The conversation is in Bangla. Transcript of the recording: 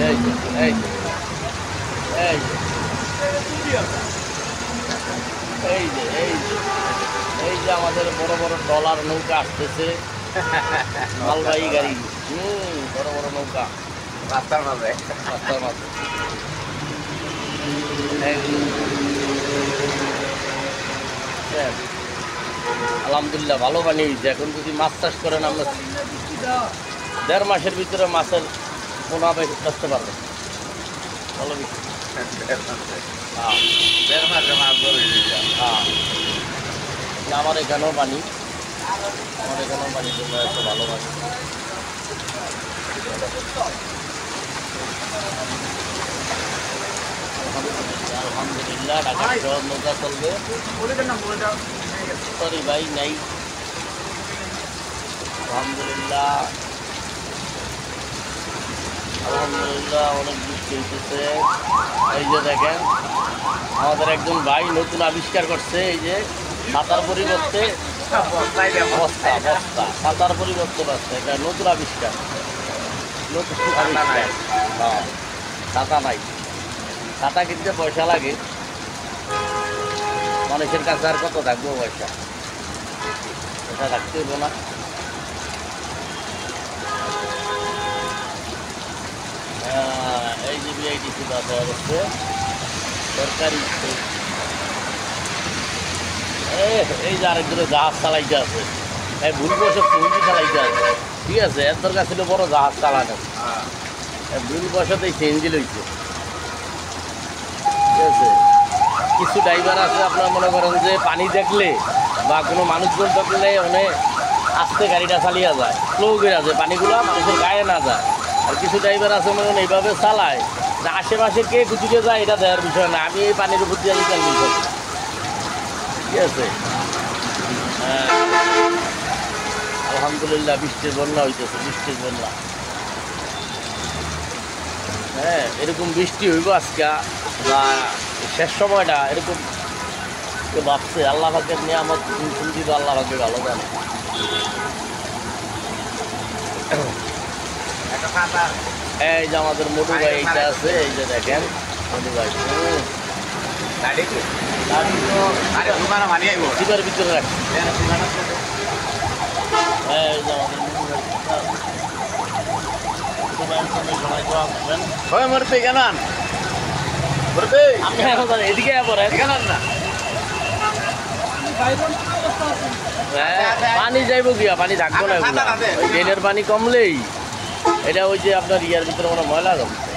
এই যে এই যে এই যে এই যে এই যে এই যে আমাদের বড় বড় ট্রলার নৌকা আসতেছে, মালবাহী গাড়ি। বড় বড় নৌকা রাস্তার মাঝে। রাস্তার মাঝে। আলহামদুলিল্লাহ ভালো পানি হয়েছে। এখন যদি মাছ চাষ করেন আমরা 1.5 মাসের ভিতরে মাছের পোনা বেচতে পারবেন। ভালো বিক্রি। হ্যাঁ 1.5 মাসে মাছ ধরে হ্যাঁ, আমার এখানেও পানি, আমার এখানেও পানি চলে আসছে, ভালো পানি। আলহামদুলিল্লাহ ঢাকা শহর নৌকা চলবে। সরি ভাই নাই। আলহামদুলিল্লাহ আলহামদুলিল্লাহ অনেক বৃষ্টি হইতেছে। এই যে দেখেন আমাদের একজন ভাই নতুন আবিষ্কার করছে, এই যে ছাতার পরিবর্তে বস্তা বস্তা ছাতার পরিবর্তে বস্তা। এটা নতুন আবিষ্কার, নতুন আবিষ্কার। হ্যাঁ ছাতা নাই, ছাতা কিনতে পয়সা লাগে। মানুষের কাছে আর কত থাকবো পয়সা, এটা রাখতে হইব না। এই যে বিআইডিসি বাস হওয়া যাচ্ছে সরকারি। এই যে আরেকজনে জাহাজ চালাইতে আছে, এই ভুল বসে পুঁজি চালাইতে আছে। ঠিক আছে, এর দরকার ছিল বড় জাহাজ চালানো, ভুল বসাতেই সিএনজি লইছে। ঠিক আছে, কিছু ড্রাইভার আছে আপনার মনে করেন যে পানি দেখলে বা কোনো মানুষজন দেখলে অনেক আস্তে গাড়িটা চালিয়ে যায়, স্লো করে আছে, পানিগুলো মানুষের গায়ে না যায়। আর কিছু ড্রাইভার আছে মনে করেন এইভাবে চালায় যে আশেপাশে কে কুচুকে যায় এটা দেওয়ার বিষয় না, আমি এই পানির উপর দিয়ে চাল দিতে। ঠিক আছে, হ্যাঁ আলহামদুলিল্লাহ বৃষ্টির বন্যা হইতেছে, বৃষ্টির বন্যা। হ্যাঁ এরকম বৃষ্টি হইব আজকে বা শেষ সময়টা এরকম ভাবছে। আল্লাহ ভাগ্যের নিয়ে আমার চিন্তিত, আল্লাহ ভাগ্যে ভালো জানে। এই যে আমাদের মধু ভাই এইটা আছে, এই যে দেখেন মধু ভাই শিকার ভিতরে রাখছে। এই যে আমাদের মধু ভাই মরবে কেন এদিকে পরে না পানি যাইব গিয়া, পানি থাকবো না। ওই ড্রেনের পানি কমলেই এটা ওই যে আপনার ইয়ার ভিতরে কোনো ময়লা জমছে।